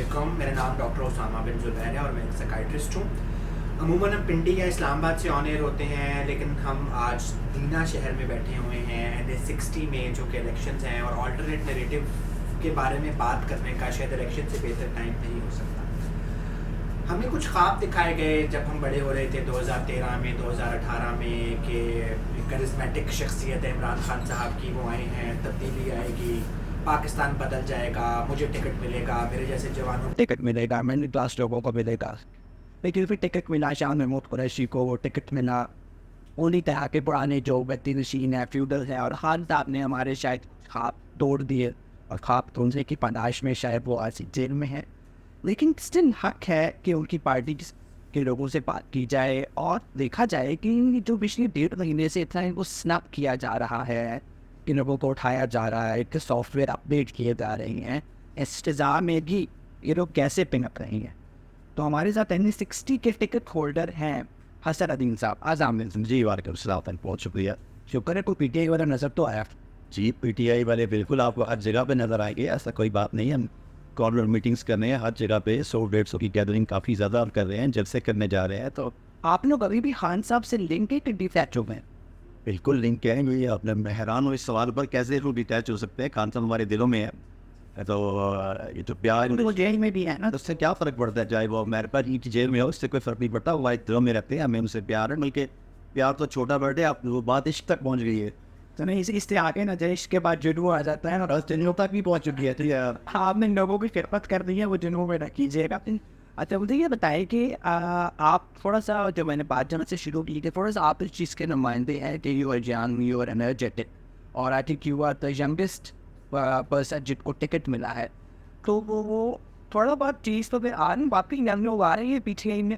वालेकुम। मेरा नाम डॉक्टर उसामा बिन ज़ुबैर है और मैं एक साइकियाट्रिस्ट हूँ। अमूमन हम पिंडी या इस्लामाबाद से ऑन एयर होते हैं, लेकिन हम आज दीना शहर में बैठे हुए हैं NA60 में, जो कि इलेक्शंस हैं, और अल्टरनेट नैरेटिव के बारे में बात करने का शायद इलेक्शन से बेहतर टाइम नहीं हो सकता। हमें कुछ ख्वाब दिखाए गए जब हम बड़े हो रहे थे 2013 में, 2018 में, कि करिस्मेटिक शख्सियत है इमरान खान साहब की, वो आए हैं, तब्दीली आएगी, पाकिस्तान बदल जाएगा, मुझे टिकट मिलेगा, मेरे जैसे जवानों टिकट मिलेगा, मिडिल क्लास लोगों को मिलेगा। लेकिन फिर टिकट मिला शाह महमूद कुरैशी को, वो टिकट मिला उन्हीं तरह के पुराने जो व्यक्ति नशीन है, फ्यूडल है, और खान साहब ने हमारे शायद ख्वाब तोड़ दिए, और ख्वाब तोड़ने की पनाश में शायद वो आज जेल में है। लेकिन स्टिल हक है कि उनकी पार्टी के लोगों से बात की जाए और देखा जाए कि जो पिछले 1.5 महीने से इतना इनको स्नैप किया जा रहा है, कि लोगों को उठाया जा रहा है, कि सॉफ्टवेयर अपडेट किए जा रहे हैं, इंतज़ाम में भी ये लोग कैसे पिनअप रहे हैं। तो हमारे साथ NA60 के टिकट होल्डर हैं हसन अदीन साहब। आज़ाम जी वालेकुम सलाम, बहुत शुक्रिया। शुक्र है कोई PTI वाला नज़र तो आया। जी PTI वाले बिल्कुल आपको हर जगह पे नज़र आएंगे, ऐसा कोई बात नहीं है। हम कॉर्नर मीटिंग्स कर रहे हैं हर जगह पे, 100-150 की गैदरिंग काफ़ी ज़्यादा कर रहे हैं, जलसे करने जा रहे हैं। तो आप लोग अभी भी खान साहब से लिंक है कि डिटैच हो गए? बिल्कुल लिंक है। ये आपने, मैं हैरान हूँ इस सवाल पर, कैसे लोग डिटैच हो सकते हैं। खान साहब हमारे दिलों में है। तो ये जो प्यार, वो जेल में भी है ना, तो उससे क्या फ़र्क पड़ता है, चाहे वो मेरे पास ही जेल में हो, उससे कोई फ़र्क नहीं पड़ता। वो हमारे दिलों में रहते हैं, हमें उनसे प्यार है। बल्कि प्यार तो छोटा बर्थडे, आप वो बात इश्क तक पहुँच गई है। तो नहीं इससे आगे ना जाए, इसके बाद जुनू आ जाता है और जुनू तक भी पहुँच चुकी है। तो आपने लोगों की खिदमत कर दी है, वो जुनू में न कीजिएगा। अच्छा मुझे ये बताइए कि आप थोड़ा सा, जो मैंने बात जानने से शुरू की, कि थोड़ा सा आप इस चीज़ के नुमाइंदे हैं कि you are young, you are energetic, और I think you are the youngest person जिनको टिकट मिला है। तो वो थोड़ा बहुत चीज़ तो फिर बाकी यंग लोग आ रहे हैं पीछे में।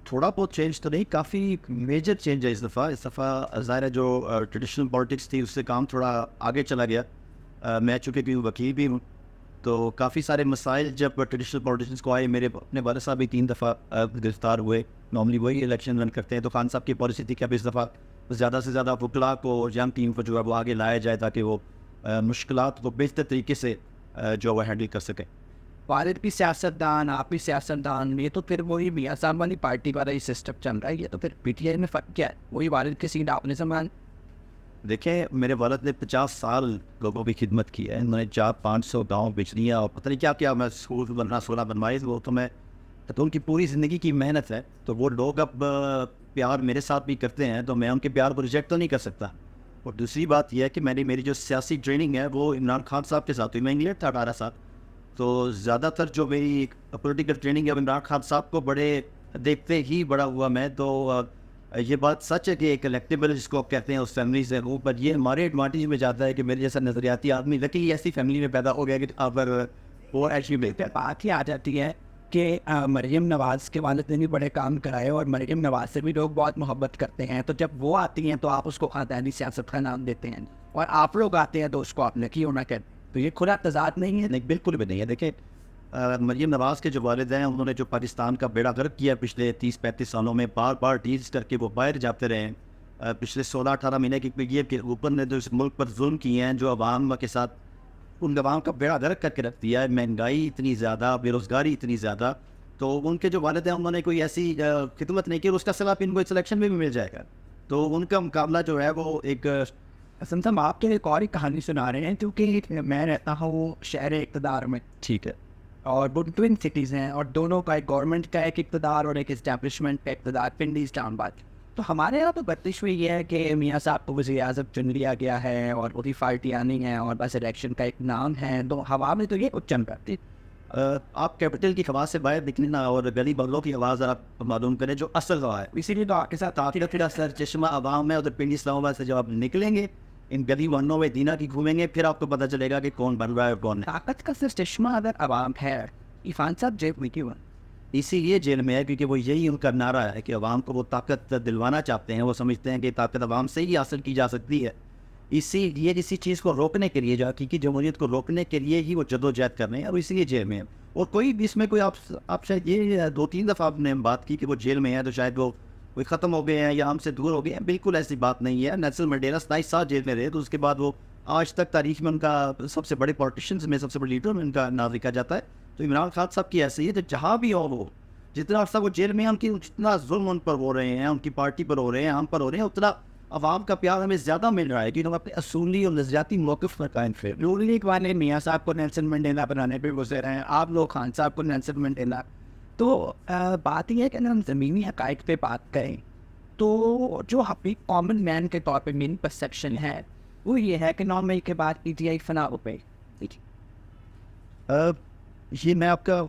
थोड़ा बहुत चेंज तो नहीं, काफ़ी मेजर चेंज है इस दफ़ा ज़ाहिर है जो ट्रेडिशनल पॉलिटिक्स थी उससे काम थोड़ा आगे चला गया। मैं चूँकि भी वकील भी हूँ, तो काफ़ी सारे मसाइल जब ट्रेडिशनल पॉलिटिशियंस को आए, मेरे अपने वाले साहब भी 3 दफ़ा गिरफ्तार हुए। नॉर्मली वही इलेक्शन रन करते हैं। तो खान साहब की पॉलिसी थी कि अब इस दफ़ा ज़्यादा से ज़्यादा वकला को, यंग टीम को जो है वो आगे लाया जाए, ताकि वो मुश्किलात को बेहतर तरीके से जो है हैंडल कर सकें। वालिद भी सियासतदान, आप भी सियासतदान, ये तो फिर वही मियाँ साहब वाली पार्टी वाला ही सिस्टम चल रहा है। ये तो फिर PTI में फ़र्क क्या है? वही वालिद के सीट आपने संभाल। देखें, मेरे वालिद ने 50 साल लोगों की खिदमत की है। उन्होंने 400-500 गाँव बिजलियाँ और पता नहीं क्या क्या, मैं स्कूल बनना 16 बनवाए, वो तो मैं, तो उनकी पूरी ज़िंदगी की मेहनत है। तो वो लोग अब प्यार मेरे साथ भी करते हैं, तो मैं उनके प्यार को रिजेक्ट तो नहीं कर सकता। और दूसरी बात यह है कि मेरी जो सियासी ट्रेनिंग है वो इमरान खान साहब के साथ हुई। मैं इंग्लैंड था 18 साल, तो ज़्यादातर जो मेरी पॉलिटिकल ट्रेनिंग है इमरान खान साहब को बड़े देखते ही बड़ा हुआ मैं। तो ये बात सच है कि एक इलेक्टेबल जिसको आप कहते हैं उस फैमिली से हूँ, पर ये हमारे एडवांटेज में जाता है कि मेरे जैसा नज़रियाती आदमी लकीली ऐसी फैमिली में पैदा हो गया कि अगर वो एक्चुअली बात ही आ जाती है कि मरीम नवाज़ के वालिद ने भी बड़े काम कराए, और मरीम नवाज़ से भी लोग बहुत मोहब्बत करते हैं। तो जब वो आती हैं तो आप उसको खानदानी सियासत का नाम देते हैं, और आप लोग आते हैं तो उसको आप नकी होना कहते हैं। तो ये खुला तजाद नहीं है? नहीं, बिल्कुल भी नहीं है। देखिए, मरीम नवाज़ के जो वालिद हैं, उन्होंने जो पाकिस्तान का बेड़ा गर्क किया पिछले 30-35 सालों में, बार बार डील्स करके वो बाहर जाते रहे हैं। पिछले 16-18 महीने की पीरियड के ऊपर ने जो इस मुल्क पर जुल्म किए हैं, जो अवाम के साथ उन अवाम का बेड़ा गर्क करके रख दिया है। महंगाई इतनी ज़्यादा, बेरोज़गारी इतनी ज़्यादा, तो उनके जो वालिद हैं उन्होंने कोई ऐसी खिदमत नहीं की, और उसका सवाब इनको इस इलेक्शन में भी मिल जाएगा। तो उनका मुकाबला जो है वो एक हसन साहब आपके एक और ही कहानी सुना रहे हैं, क्योंकि मैं रहता हूँ शहर इक़्तिदार में, ठीक है, और वो ट्विन सिटीज़ हैं, और दोनों का, एक गवर्नमेंट का एक इक़्तिदार और एक इस्टेब्लिशमेंट का इक़्तिदार, पिंडी इस्लामाबाद। तो हमारे यहाँ तो बत्तिश हुई है कि मियाँ साहब को वज़ीर आज़म चुन लिया गया है, और पूरी पार्टी आनी है, और बस इलेक्शन का एक नाम है। तो हवा में तो ये कुछ चल रहा है। आप कैपिटल की हवा से बाहर निकलना और गली बगलों की आवाज़ आप मालूम करें जो असल हवा है। इसीलिए तो आपके साथ आखिर फिर सर चश्मा आवाम है, उधर पिंडी इस्लामाबाद से जब आप निकलेंगे, इन गली मोहल्लों में दीना की घूमेंगे, फिर आपको पता चलेगा कि कौन बन रहा है और कौन नहीं। ताकत का सिर्फ चश्मा अगर आवाम है, इरफान साहब जेब में क्यों है? इसीलिए जेल में है क्योंकि वो यही उनका नारा है कि अवाम को वो ताकत दिलवाना चाहते हैं। वो समझते हैं कि ताकत अवाम से ही हासिल की जा सकती है। इसीलिए इसी चीज़ को रोकने के लिए, जो हकीकी जमहूरियत को रोकने के लिए ही वो जद्दोजहद कर रहे हैं, और इसीलिए जेल में है। और कोई भी इसमें कोई आप शायद ये 2-3 दफ़ा आपने बात की कि वो जेल में है तो शायद वो ख़त्म हो गए हैं या हमसे दूर हो गए हैं। बिल्कुल ऐसी बात नहीं है। नेल्सन मंडेला 27 साल जेल में रहे, तो उसके बाद वो आज तक तारीख में उनका सबसे बड़े पॉलिटिशियंस में सबसे बड़े लीडर में उनका नाम लिखा जाता है। तो इमरान खान साहब की ऐसे ही है, तो जहाँ भी हो वो, जितना अर्सा वो जेल में हैं, उनकी जितना जुल्म उन पर हो रहे हैं, उनकी पार्टी पर हो रहे हैं, हम पर हो रहे हैं, उतना अवाम का प्यार हमें ज़्यादा मिल रहा है कि हम अपने असूली और नज़रियाती मौक़िफ़ पर कायम थे। रूल लीग वाले मियाँ साहब को नेल्सन मंडेला बनाने पे गुजर रहे हैं, आप लोग खान साहब को नेल्सन मंडेला। तो बात यह है कि अगर हम ज़मीनी हक़ाइक़ पे बात करें तो जो हमें कॉमन मैन के तौर पे मेरी परसेप्शन है वो ये है कि 9 मई के बाद PTI फना हो गई। ये मैं आपका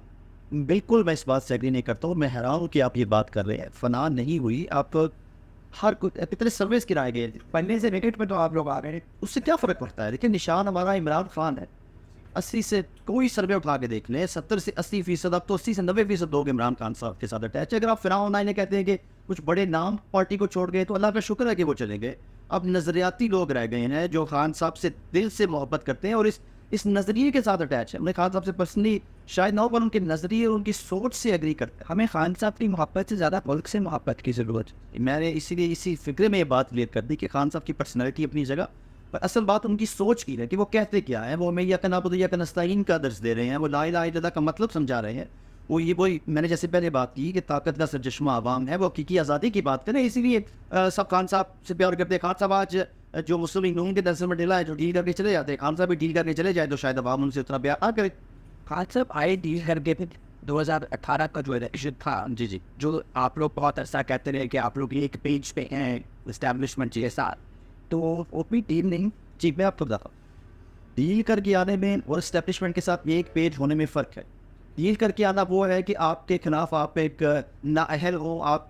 बिल्कुल मैं इस बात से एग्री नहीं करता हूँ। मैं हैरान हूँ कि आप ये बात कर रहे हैं। फना नहीं हुई। आप हर कुछ कितने सर्विस गिराए गए, पन्ने से विकेट पे तो आप लोग आ गए, उससे क्या फ़र्क पड़ता है? लेकिन निशान हमारा इमरान खान है। 80 से कोई सर्वे उठा के देख लें, 70 से 80%, अब तो 80 से 90% लोग इमरान खान साहब के साथ अटैच है। अगर आप फिर ऑनलाइन कहते हैं कि कुछ बड़े नाम पार्टी को छोड़ गए, तो अल्लाह का शुक्र है कि वो चले गए। अब नज़रियाती लोग रह गए हैं जो खान साहब से दिल से मोहब्बत करते हैं और इस नज़रिए के साथ अटैच है। उन्हें खान साहब से पर्सनली शायद ना हो, पर उनके नज़रिए और उनकी सोच से एग्री करते हैं। हमें खान साहब की मोहब्बत से ज़्यादा मुल्क से मोहब्बत की ज़रूरत है। मैंने इसीलिए इसी फिक्रे में ये बात क्लियर कर दी कि खान साहब की पर्सनैलिटी अपनी जगह, पर असल बात उनकी सोच की है कि वो कहते क्या है। वो हमें यकन आबुद यकन नस्ताइन का दर्ज दे रहे हैं, वो ला इलाहा इल्लल्लाह का मतलब समझा रहे हैं। वो ये वही मैंने जैसे पहले बात की कि ताकत का सरचश्मा आवाम है, वो हकीकी आज़ादी की बात करें। इसीलिए सब खान साहब से प्यार करते हैं। खान साहब आज जो मुस्लिम लीग नून के नेल्सन मंडेला है, जो डील करके चले जाते हैं, खान साहब भी डील करके चले जाए तो शायद आवाम उनसे उतना प्यार ना करे। खान साहब आए डील करके थे 2018 का जो इलेक्शन था, जी, जो आप लोग बहुत अर्सा कहते रहे कि आप लोग एक पेज पे हैं इस्टेब्लिशमेंट के साथ, तो वो भी डील नहीं। जी, मैं आपको बताता हूँ, डील करके आने में और इस्टेब्लिशमेंट के साथ एक पेज होने में फ़र्क है। डील करके आना वो है कि आपके खिलाफ आप एक नाअहल हो, आप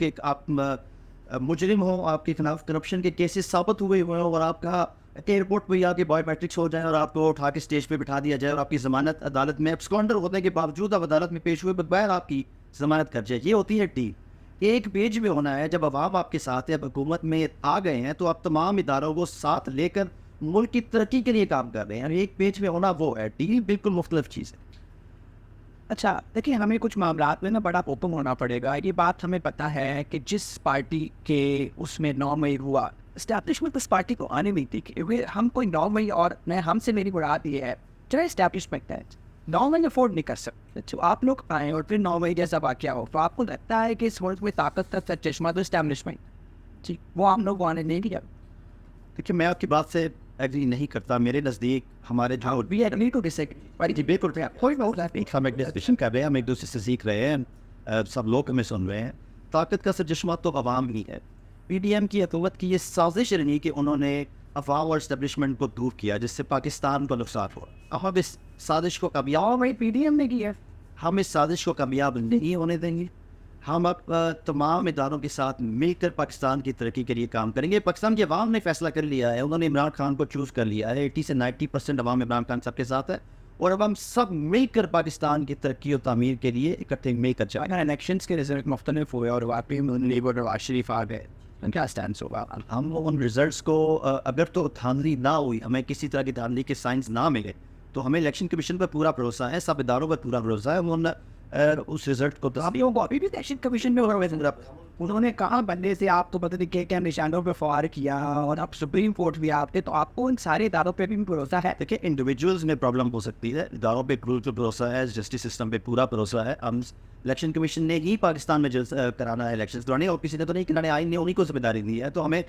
मुजरिम हो, आपके खिलाफ करप्शन के केसेस साबित हुए हुए हो और आपका एयरपोर्ट पर आके बायोमेट्रिक्स हो जाए और आपको उठा के स्टेज पे बिठा दिया जाए और आपकी ज़मानत अदालत में एब्सकॉन्डर होने के बावजूद आप अदालत में पेश हुए बगैर आपकी ज़मानत कर जाए। ये होती है डील। एक पेज में होना है जब अवाम आपके साथ है, हुकूमत में आ गए हैं, तो आप तमाम इदारों को साथ लेकर मुल्क की तरक्की के लिए काम कर रहे हैं। एक पेज में होना वो है। डील बिल्कुल मुख्तलिफ चीज़ है। अच्छा देखिए, हमें कुछ मामलात में ना बड़ा ओपन होना पड़ेगा। ये बात हमें पता है कि जिस पार्टी के उसमें 9 मई हुआ, इस्टेब्लिशमेंट उस पार्टी को आने नहीं थी, क्योंकि हम कोई 9 मई और मैं हमसे मेरी मुराद ये है, चाहे इस्टेब्लिशमेंट है 9 मई अफोर्ड नहीं कर सकते। तो आप लोग आएँ और फिर 9 मई जैसा वाक़या हो, तो आपको लगता है कि इस मुल्क में ताकत का सर चश्मा तो इस्टेब्लिशमेंट जी, वो हम लोग को आने नहीं दिया। देखिए, मैं आपकी बात से एग्री नहीं करता। मेरे नज़दीक हमारे जो वी एग्री टू डिसएग्री। जी बिल्कुल, कोई हम एक डिस्कशन कर रहे हैं, हम एक दूसरे से सीख रहे हैं, सब लोग हमें सुन रहे हैं। ताकत का सरचश्मा तो अवाम ही है। PDM की हुकूमत की ये साजिश रही कि उन्होंने अवाम और इस्टेब्लिशमेंट को दूर किया, जिससे पाकिस्तान को नुकसान हुआ। अब हम इस साजिश को कामयाब भाई PDM ने किया, हम इस साजिश को कामयाब नहीं होने देंगे। हम अब तमाम इदारों के साथ मिलकर पाकिस्तान की तरक्की के लिए काम करेंगे। पाकिस्तान की अवाम ने फैसला कर लिया है, उन्होंने इमरान खान को चूज़ कर लिया है। 80 से 90% अवाम इमरान खान साहब के साथ है और अब हम सब मिलकर पाकिस्तान की तरक्की और तामीर के लिए इकट्ठे मिलकर चलें। अगर इलेक्शंस के रिजल्ट मुख्तलिफ हुए और वाकई में लेबर नवाज शरीफ आ गए, तो क्या स्टैंड होगा? हम उन रिजल्ट्स को अगर तो धांधली ना हुई, हमें किसी तरह की धांधली के साइंस ना मिले, तो हमें इलेक्शन कमीशन पर पूरा भरोसा है, सब इदारों पर पूरा भरोसा है। उन उस रिजल्ट को तो अभी भी इलेक्शन कमीशन में उन्होंने कहा बंदे से आप तो पता नहीं क्या निशानों पे फवार किया और आप सुप्रीम कोर्ट भी आते, तो आपको इन सारे इदारों पे भी भरोसा है? देखिए, इंडिविजुअल्स में प्रॉब्लम हो सकती है, इदारों पे पूरा भरोसा है, जस्टिस सिस्टम पे पूरा भरोसा है। हम इलेक्शन कमीशन ने ही पाकिस्तान में कराना है इलेक्शन कराने, और किसी ने तो नहीं कराने, आइन ने उन्हीं को जिम्मेदारी दी है। तो हमें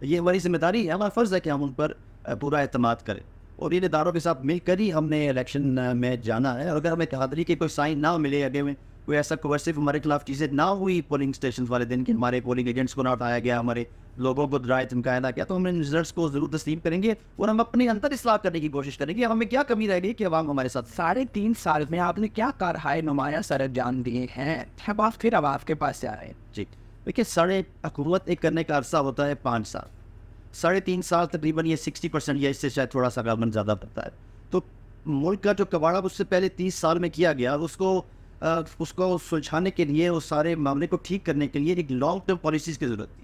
ये हमारी जिम्मेदारी है, हमारा फ़र्ज़ है कि हम उन पर पूरा एतमाद करें और इन इदारों के साथ मिलकर ही हमने इलेक्शन में जाना है। और अगर हमें धांधली के कोई साइन ना मिले, आगे में कोई ऐसा कोवर्सिव हमारे खिलाफ चीज़ें ना हुई पोलिंग स्टेशन वाले दिन कि हमारे पोलिंग एजेंट्स को ना उठाया गया, हमारे लोगों को डराया धमकाया ना गया, तो हम इन रिजल्ट्स को ज़रूर तस्लीम करेंगे और हम अपने अंदर इस्लाह करने की कोशिश करेंगे। हमें क्या कमी रह गई कि अवाम हमारे साथ। 3.5 साल में आपने क्या कारहाय नुमाया सरअंजाम दिए हैं, अब आप फिर अब आपके पास से आ रहे हैं? जी देखिए, साढ़े हुकूमत एक करने का अरसा होता है 5 साल, 3.5 साल तकरीबन ये 60% या इससे शायद थोड़ा सा गलबन ज़्यादा पड़ता है। तो मुल्क का जो कबाड़ा उससे पहले 30 साल में किया गया, उसको सुलझाने के लिए, उस सारे मामले को ठीक करने के लिए एक लॉन्ग टर्म पॉलिसीज़ की ज़रूरत थी।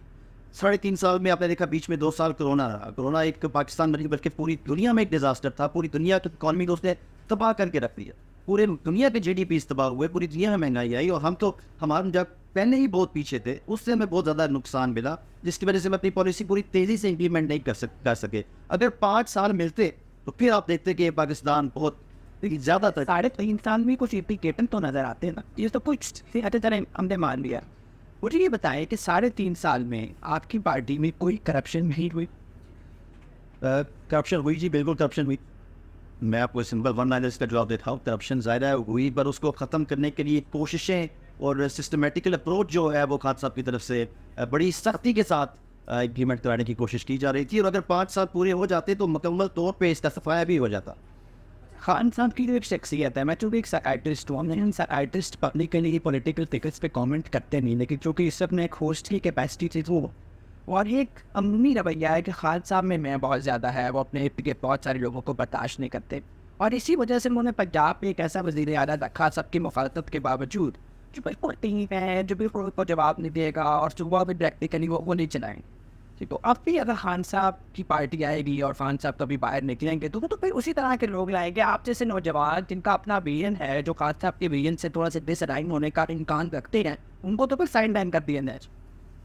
3.5 साल में आपने देखा बीच में 2 साल कोरोना रहा। कोरोना एक पाकिस्तान में नहीं बल्कि पूरी दुनिया में एक डिज़ास्टर था। पूरी दुनिया की इकॉनमी को उसने तबाह करके रख दिया। पूरे दुनिया के जीडीपी तबाह हुए, पूरी दुनिया में महंगाई आई और हम तो हमारे जब पहले ही बहुत पीछे थे, उससे हमें बहुत ज़्यादा नुकसान मिला, जिसकी वजह से हम अपनी पॉलिसी पूरी तेज़ी से इम्प्लीमेंट नहीं कर सके। अगर 5 साल मिलते तो फिर आप देखते कि पाकिस्तान बहुत ज़्यादातर 3.5 साल में कुछ इंडिकेटर तो नज़र आते हैं ना, ये तो कुछ हर तरह हमने मान लिया। मुझे ये बताएं कि 3.5 साल में आपकी पार्टी में कोई करप्शन नहीं हुई? करप्शन हुई जी, बिल्कुल करप्शन हुई। मैं आपको सिंपल वन लाइनर का जवाब देता हूँ, करप्शन ज़्यादा हुई, पर उसको ख़त्म करने के लिए कोशिशें और सिस्टमेटिकल अप्रोच जो है वो खान साहब की तरफ से बड़ी सख्ती के साथ इम्प्लीमेंट कराने की कोशिश की जा रही थी। और अगर 5 साल पूरे हो जाते तो मुकम्मल तौर पे इसका सफाया भी हो जाता। खान साहब की जो एक शख्सियत है, मैं तो एक साइकाइट्रिस्ट हूँ, लेकिन साइकाइट्रिस्ट पब्लिकली पॉलिटिकल टिकट्स पे कमेंट करते नहीं, लेकिन क्योंकि इस सब में एक होस्ट की कैपेसिटी थी वो, और एक अमूमी रवैया है कि खान साहब में मैं बहुत ज़्यादा है, वो अपने इर्द गिर्द बहुत सारे लोगों को बर्दाश्त नहीं करते, और इसी वजह से उन्होंने पंजाब में एक ऐसा वज़ीर आला रखा सबकी मुखालफत के बावजूद, जो बिल्कुल टीम है, जो बिल्कुल को जवाब नहीं देगा और सुबह भी प्रैक्टिकली वो नहीं चलाएंगे। तो अब भी अगर खान साहब की पार्टी आएगी और खान साहब कभी बाहर निकलेंगे तो फिर उसी तरह के लोग लाएंगे, आप जैसे नौजवान जिनका अपना विजन है, जो खान साहब के विजन से थोड़ा सा डिसलाइन होने का इम्कान रखते हैं, उनको तो फिर साइन डाइन कर दिया जाए।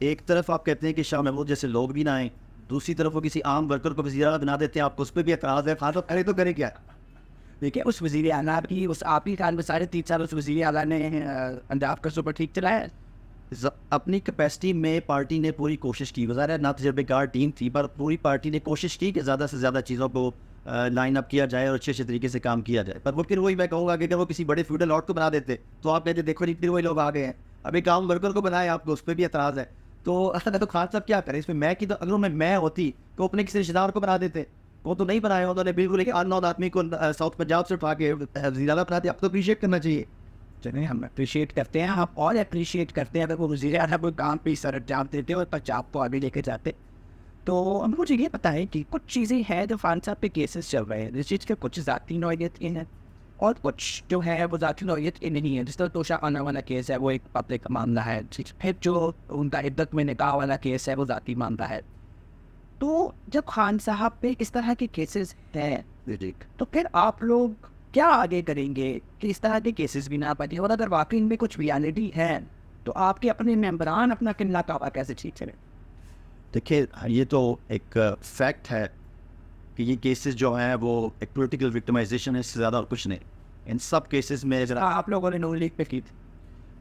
एक तरफ आप कहते हैं कि शाह महमूद जैसे लोग भी ना आए, दूसरी तरफ वो किसी आम वर्कर को वज़ीर आला बना देते हैं, आपको उस पर भी एतराज़ है। खान साहब करे तो करे क्या? देखिए, उस वज़ीर आला की उस आप ही खान में 3.5 साल उस वज़ीर आला ने पंजाब का सुपर ठीक चलाया। अपनी कैपेसिटी में पार्टी ने पूरी कोशिश की, वज़ाहिर ना तजर्बेकार टीम थी, पर पूरी पार्टी ने कोशिश की कि ज़्यादा से ज़्यादा चीज़ों को लाइन अप किया जाए और अच्छे तरीके से काम किया जाए। पर वो फिर वही मैं कहूँगा कि अगर वो किसी बड़े फ्यूडल लॉट को बना देते तो आप कहते देखो जी फिर वही लोग आ गए हैं, अभी काम वर्कर को बनाए, आपको उस पर भी एतराज़ है। तो असल तो खान साहब क्या करें इसमें? मैं की तो अगर मैं होती तो अपने किसी रिश्तेदार को बना देते, वो तो नहीं बनाया, उन्होंने बिल्कुल एक अननोन आदमी को साउथ पंजाब से उठा के वज़ीर आला बना दिया। आपको अप्रीशिएट करना चाहिए। चलिए, हम अप्रिशिएट करते हैं, आप और अप्रिशिएट करते हैं अगर वो वज़ीर आला कोई काम पे सर अंजाम देते और पंजाब को आगे लेके जाते। तो अब मुझे ये बताएं कि कुछ चीज़ें हैं जो खान साहब पे केसेस चल रहे हैं, जिस चीज़ के कुछ ज़ाती नौइयत के हैं और कुछ जो है वो ज़ाती नौइयत के नहीं है। जिस तरह तोशा खाना वाला केस है वो एक पब्लिक मामला है, फिर जो उनका इद्दत में निकाह वाला केस है वो ज़ाती मामला है। तो जब खान साहब पे इस तरह के केसेस हैं तो फिर आप लोग क्या आगे करेंगे कि इस तरह के केसेस भी ना बने, और अगर वाकई इनमें कुछ रियलिटी है तो आपके अपने मेंबरान अपना किला काबा कैसे ठीक करें? देखिए, ये तो एक फैक्ट है कि ये केसेस जो हैं वो एक पॉलिटिकल विक्टिमाइजेशन है, इससे ज़्यादा और कुछ नहीं। इन सब केसेस में आप लोगों ने नून लीग पे की थी।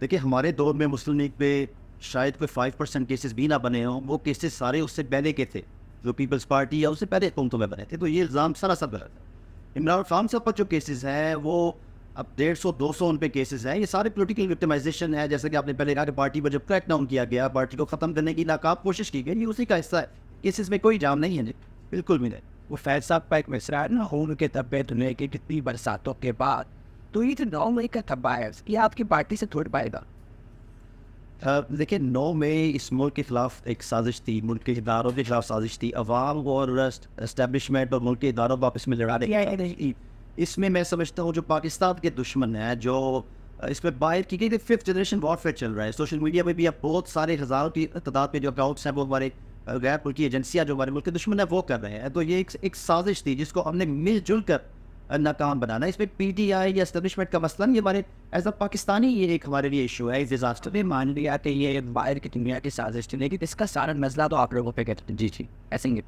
देखिए, हमारे दौर में मुस्लिम लीग पे शायद कोई 5% केसेस भी ना बने हों, वो केसेस सारे उससे पहले के थे, जो पीपल्स पार्टी या उससे पहले हुकूमतों में बने थे। तो ये इल्ज़ाम सरासर गलत है। इमरान खान साहब पर जो केसेस हैं वो अब 150-200 उन पे केसेस हैं, ये सारे पॉलिटिकल विक्टिमाइजेशन है। जैसे कि आपने पहले कहा कि पार्टी पर जब क्रैक डाउन किया गया, पार्टी को ख़त्म करने की नाकाब कोशिश की गई, ये उसी का हिस्सा है। केसेस में कोई जाम नहीं है जी, बिल्कुल भी नहीं। वो फैज साहब का एक मिसरा है ना, खून के धब्बे धुलने की कितनी बरसातों के बाद, तो ये जो 9 मई का धब्बा है ये आपकी पार्टी से थोड़ पाएगा? देखिए, 9 मई इस मुल्क के ख़िलाफ़ एक साजिश थी, मुल्क के इदारों के ख़िलाफ़ साजिश थी, अवाम और एस्टेब्लिशमेंट और मुल्क के इदारों को आपस में लड़ा रही। इसमें मैं समझता हूँ जो पाकिस्तान के दुश्मन हैं, जो इसमें बाहर की गई 5th जनरेशन वॉरफेयर चल रहा है। सोशल मीडिया में भी अब बहुत सारे हज़ारों की तादाद में जो अकाउंट्स हैं वो हमारे गैर मुल्की एजेंसियाँ जो हमारे मुल्क के दुश्मन है वो कर रहे हैं। तो ये एक साजिश थी जिसको हमने मिलजुल कर नाकाम बनाना। इसमें PTI या एस्टेब्लिशमेंट का मसला नहीं, हमारे एज अ पाकिस्तानी ये एक हमारे लिए इशू है। इस डिजास्टर में मान लिया कि ये बाहर की दुनिया की साजिश थी, लेकिन इसका सारा नज़ला तो आप लोगों पे गिरा। जी ऐसे ही।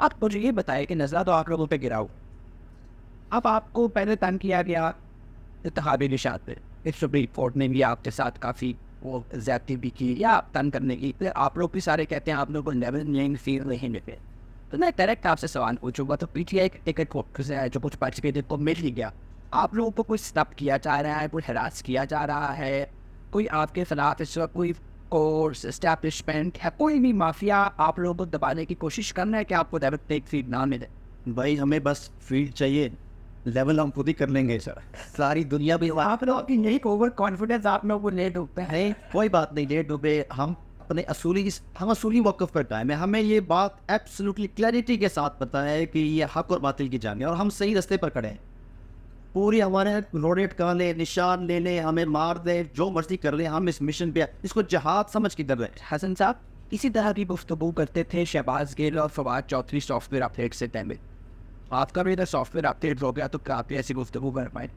आप मुझे ये बताएं कि नज़ला तो आप लोगों पे गिरा हो, अब आपको पहले तंग किया गया इत्तेहादी निशात पे, इस सुप्रीम कोर्ट ने भी आपके साथ काफ़ी वो ज़्यादती भी की या तंग करने की, फिर आप लोग भी सारे कहते हैं आप लोगों को लेवल प्लेइंग फील्ड नहीं मिले। तो मैं डायरेक्ट आपसे सवाल पूछूंगा, तो PTI के टिकट कोर्ट से है जो कुछ पार्टिसिपेटेड को मिल ही गया, आप लोगों को कोई स्टॉप किया जा रहा है, कोई हरास किया जा रहा है, कोई आपके खिलाफ इस वक्त कोई कोर्स एस्टैब्लिशमेंट है, कोई भी माफिया आप लोगों को दबाने की कोशिश कर रहा है कि आपको डायरेक्ट एक फील्ड ना मिले? भाई, हमें बस फील्ड चाहिए, लेवल हम खुद ही कर लेंगे सर। सारी दुनिया भी आप लोग की यही ओवर कॉन्फिडेंस आप लोगों को ले डूबते हैं। कोई बात नहीं, ले डूबे, हम अपने हम असूली मौक़िफ़ पर कायम है। हमें ये बात एब्सोल्युटली क्लैरिटी के साथ पता है कि ये हक और बातिल की जंग है और हम सही रास्ते पर खड़े हैं। पूरी हमारे रोडेट का ले, निशान ले लें, हमें मार दे, जो मर्जी कर लें, हम इस मिशन पे इसको जहाद समझ के कर रहे हैं। हसन साहब इसी तरह की गुफ्तगू करते थे शहबाज गिल और फवाद चौधरी सॉफ्टवेयर अपडेट से टाइम में। आपका भी इधर सॉफ्टवेयर अपडेट हो गया तो क्या आप ऐसी गुफ्तगू कर पाए?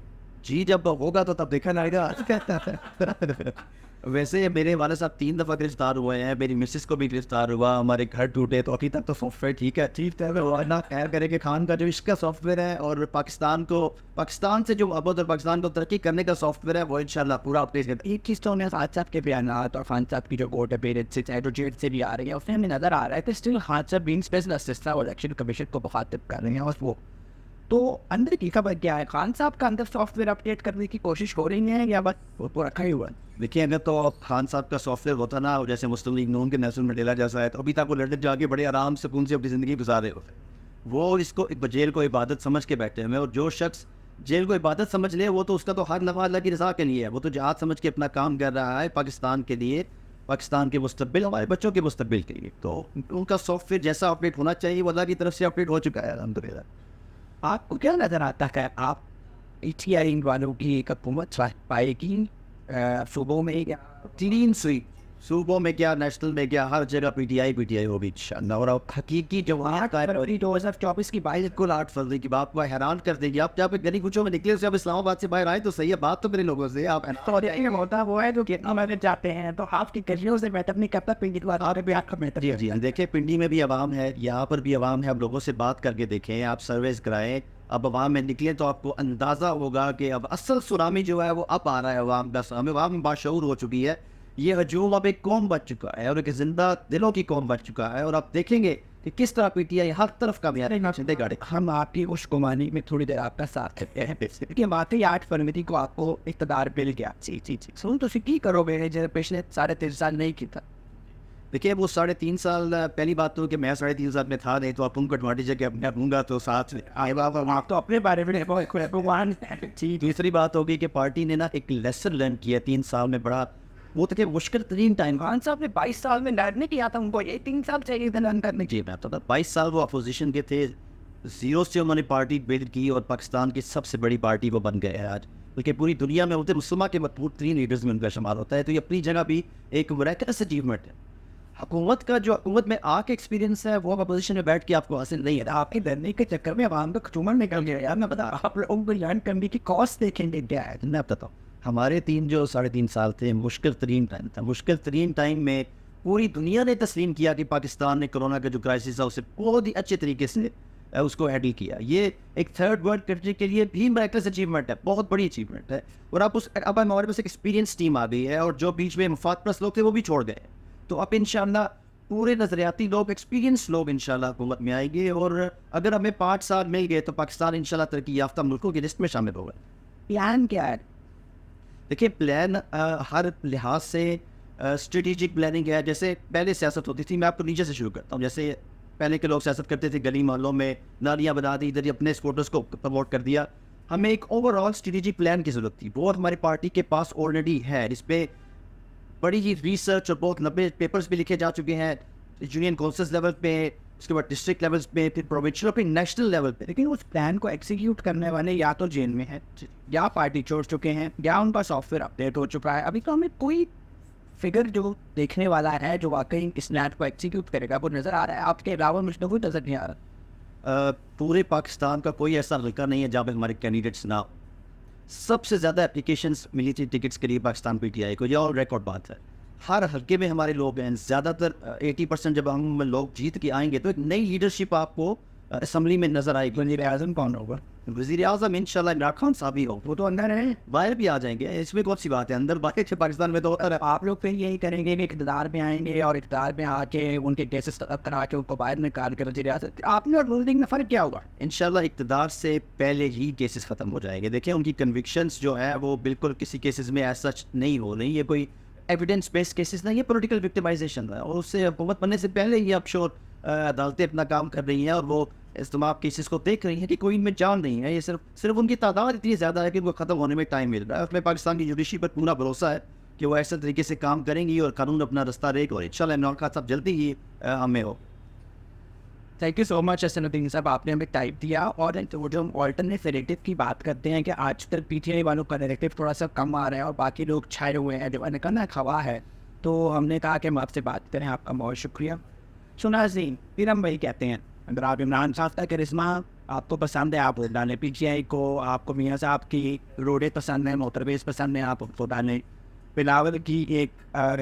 जी जब होगा तो तब देखा जाएगा। वैसे मेरे वाले साहब 3 दफ़ा गिरफ्तार हुए हैं, मेरी मिसेस को भी गिरफ्तार हुआ, हमारे घर टूटे, तो अभी तक तो सॉफ्टवेयर ठीक है वरना खैर करे कि खान का जो इसका सॉफ्टवेयर है और पाकिस्तान से जो अबद और पाकिस्तान को तरक्की करने का सॉफ्टवेयर है वो इंशाल्लाह पूरा अपडेट है। एक चीज़ तो उन्हें खान साहब के बयानात और खान साहब की जो कोर्ट अपीयरेंस है जो जेल से भी आ रही है उसमें हमें नज़र आ रहा है कि स्टिल खान साहब बीइंग स्पेशल असिस्टेंट और इलेक्शन कमीशन को मुखातिब कर रहे हैं और वो तो अंदर की खबर क्या है, खान साहब का अंदर सॉफ्टवेयर अपडेट करने की कोशिश हो रही है या बस वो रखा ही हुआ है? देखिए अगर तो खान साहब का सॉफ्टवेयर होता ना जैसे मुस्लिम लीग नून के नेशनल मंडेला जैसा है तो अभी तक वो लंदन जाके बड़े आराम से उनसे अपनी ज़िंदगी गुजार रहे होते। वो इसको एक जेल को इबादत समझ के बैठे हुए और जो शख्स जेल को इबादत समझ ले वो तो उसका तो हर नफा अल्लाह की रज़ा के लिए है, वो तो जहाद समझ के अपना काम कर रहा है पाकिस्तान के लिए, पाकिस्तान के मुस्तकबिल, हमारे बच्चों के मुस्तकबिल के लिए। तो उनका सॉफ्टवेयर जैसा अपडेट होना चाहिए वो अल्लाह की तरफ से अपडेट हो चुका है अल्हम्दुलिल्लाह। आपको क्या नज़र आता है आप PTI वालों की एक हुकूमत पाएगी सूबों में या 3 सूबों में क्या, नेशनल में क्या, हर जगह PTI होगी इंशाअल्लाह। और अब हकीकी जो वहाँ का फरवरी 2024 की 22 बिल्कुल 8 फरवरी की बात को हैरान कर देगी। आप जहाँ पे गली कुचों में निकले से आप इस्लामाबाद से बाहर आए तो सही है, बात तो मेरे लोगों से आप होता वो है जो कितना मैंने जाते हैं तो आपकी गलियों से बेहतर नहीं करता पिंडी को आगे भी आपका बेहतर। जी जी देखिए पिंडी में भी आवाम है, यहाँ पर भी आवाम है, आप लोगों से बात करके देखें, आप सर्वेस कराएं, अब आवाम में निकलें तो आपको अंदाज़ा होगा कि अब असल सुनामी जो है वो अब आ रहा है। आवाम का सुनामी, आवाम बाशऊर हो चुकी है, ये हजूम अब एक कौम बच चुका है और एक जिंदा दिलों की कौम बच चुका है। और आप देखेंगे कि किस तरह PTI हर तरफ का गाड़ी। हम आपकी उस गुमानी में थोड़ी देर आपका साथ देते हैं कि वाकई 8 फरवरी को आपको इक़्तिदार मिल गया। जी सुन तो की करोगे जो पिछले 3.5 साल नहीं की था। देखिए वो 3.5 साल पहली बात तो कि मैं 3.5 साल में था नहीं, तो आप उनको एडवांटेज है कि अपने दूंगा तो साथ आए बाबा आप तो अपने बारे में भगवान। दूसरी बात होगी कि पार्टी ने ना एक लेसन लर्न किया 3 साल में, बड़ा वो तो मुश्किल तरीन टाइम। खान साहब ने 22 साल में लर्न नहीं किया था, उनको ये 3 साल चाहिए था लर्न करने की। मैं तो 22 साल वो अपोजिशन के थे, जीरो से उन्होंने पार्टी बिल्ड की और पाकिस्तान की सबसे बड़ी पार्टी वो बन गए हैं आज, बल्कि पूरी दुनिया में होते मुसलमान के मजबूत 3 लीडर्स में उनका शुमार होता है। तो ये अपनी जगह भी एक मिरेकलस अचीवमेंट है। हुकूमत का जो हुकूमत में आके एक्सपीरियंस है वो अपोजिशन में बैठ के आपको हासिल नहीं है। आपके डरने के चक्कर में आवाम का चुमन निकल गया यार। मैं बता आप लोगों को लर्न करने की कॉस्ट देखेंगे क्या है। मैं बताता हूँ हमारे 3.5 साल थे, मुश्किल तरीन टाइम था। मुश्किल तरीन टाइम में पूरी दुनिया ने तस्लीम किया कि पाकिस्तान ने कोरोना का जो क्राइसिस है उसे बहुत ही अच्छे तरीके से उसको हैंडल किया। ये एक थर्ड वर्ल्ड कंट्री के लिए भी मिरेकलस अचीवमेंट है, बहुत बड़ी अचीवमेंट है। और अब हमारे पास एक एक्सपीरियंस टीम आ गई है और जो बीच में मुफादप्रस्त लोग थे वो भी छोड़ गए। तो अब इंशाल्लाह पूरे नजरियाती लोग, एक्सपीरियंस लोग इंशाल्लाह हुकूमत में आएंगे और अगर हमें 5 साल मिल गए तो पाकिस्तान इंशाल्लाह तरक्की याफ्ता मुल्कों की लिस्ट में शामिल होगा। प्लान क्या है? देखिए प्लान हर लिहाज से स्ट्रेटेजिक प्लानिंग है। जैसे पहले सियासत होती थी, मैं आपको नीचे से शुरू करता हूँ। जैसे पहले के लोग सियासत करते थे, गली मोहल्लों में नालियाँ बना दी, इधर ही अपने सपोर्टर्स को प्रमोट कर दिया। हमें एक ओवरऑल स्ट्रेटेजिक प्लान की ज़रूरत थी, वो हमारी पार्टी के पास ऑलरेडी है। इस पर बड़ी ही रिसर्च और बहुत लंबे पेपर्स भी लिखे जा चुके हैं, यूनियन काउंसिल लेवल पे, उसके बाद डिस्ट्रिक्ट लेवल्स पे, फिर प्रोविंशियल, फिर नेशनल लेवल पे। लेकिन उस प्लान को एग्जीक्यूट करने वाले या तो जेल में हैं या पार्टी छोड़ चुके हैं या उनका सॉफ्टवेयर अपडेट हो चुका है। अभी तो हमें कोई फिगर जो देखने वाला है जो वाकई इस प्लान को एग्जीक्यूट करेगा वो नज़र आ रहा है। आपके अलावा मुझे कोई नज़र नहीं आ रहा। पूरे पाकिस्तान का कोई ऐसा हल्का नहीं है जहाँ पे हमारे कैंडिडेट्स ना। सबसे ज़्यादा एप्लीकेशंस मिली थी टिकट्स के लिए पाकिस्तान PTI को, यह और रिकॉर्ड बात है। हर हल्के में हमारे लोग हैं, ज़्यादातर 80% जब हम लोग जीत के आएंगे तो एक नई लीडरशिप आपको असम्बली में नज़र आएगी। वज़ीर आज़म कौन होगा? वज़ीर आज़म इंशाल्लाह इमरान खान साहब ही हो। वो तो अंदर है, बाहर भी आ जाएंगे, इसमें कौन सी बात है। अंदर बाहर पाकिस्तान में तो होता है। आप लोग फिर यही करेंगे कि इक़्तिदार में आएंगे और इक़्तिदार में आके उनके केसेस करा के उनको बाहर निकाल के वज़ीर आज़म। आपने और रूलिंग में फ़र्क क्या होगा? इंशाल्लाह इक़्तिदार से पहले ही केसेस ख़त्म हो जाएंगे। देखिए उनकी कन्विक्शंस जो है वो बिल्कुल किसी केसेस में ऐसा सच नहीं हो रही। ये कोई एविडेंस बेस्ड केसेस नहीं, ये पॉलिटिकल विक्टिमाइजेशन है। और उससे हुकूमत बनने से पहले ही अब श्योर अदालतें अपना काम कर रही हैं और वो इस्तेमाल केसेस को देख रही हैं कि कोई इनमें जान नहीं है। ये सिर्फ उनकी तादाद इतनी ज़्यादा है कि उनको ख़त्म होने में टाइम मिल रहा है। उसमें पाकिस्तान की जुडिशरी पर पूरा भरोसा है कि वो ऐसे तरीके से काम करेंगी और कानून अपना रास्ता रहेगा और इंशाल्लाह इमरान खान साहब जल्दी ही हमें हो। Thank you so much Hasanuddin साहब, आपने हमें टाइप दिया। और जो ऑल्टरनेट नैरेटिव की बात करते हैं कि आजकल PTI वालों का नैरेटिव थोड़ा सा कम आ रहा है और बाकी लोग छाए हुए हैं, जो मैंने कहा ना हवा है, तो हमने कहा कि हम आपसे बात करें। आपका बहुत शुक्रिया। सुना जी फिर हम वही कहते हैं, अगर आप इमरान साहब का करिश्मा आपको पसंद है आप वोट डालें PTI को, आपको मियाँ साहब की रोडें पसंद है, मोटरवेज पसंद है, आप उसको डालें। बिलावल की एक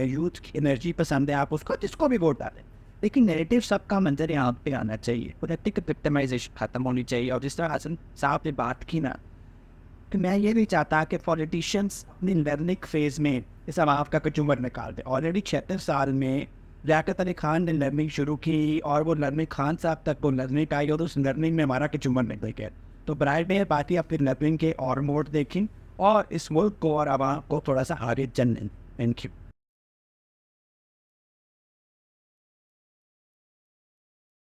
यूथ की एनर्जी पसंद है, आप उसको जिसको भी वोट डालें। लेकिन नेगेटिव सबका मंजर यहाँ पे आना चाहिए, पॉलिटिकल विक्टिमाइजेशन ख़त्म होनी चाहिए। और जिस तरह हसन साहब ने बात की ना, कि मैं ये नहीं चाहता कि पॉलिटिशियंस अपनी लर्निंग फेज़ में इस आवाम का कचूमर निकाल दें। ऑलरेडी 76 साल में लियाकत अली खान ने लर्निंग शुरू की और वो लर्निंग खान साहब तक वो लर्निंग आई और उस लर्निंग में हमारा कचूमर निकल गया। तो बराए मेहरबानी अपनी लर्निंग के और मोड देखें और इस मुल्क को और आवाम को थोड़ा सा आगे चलने। Thank you.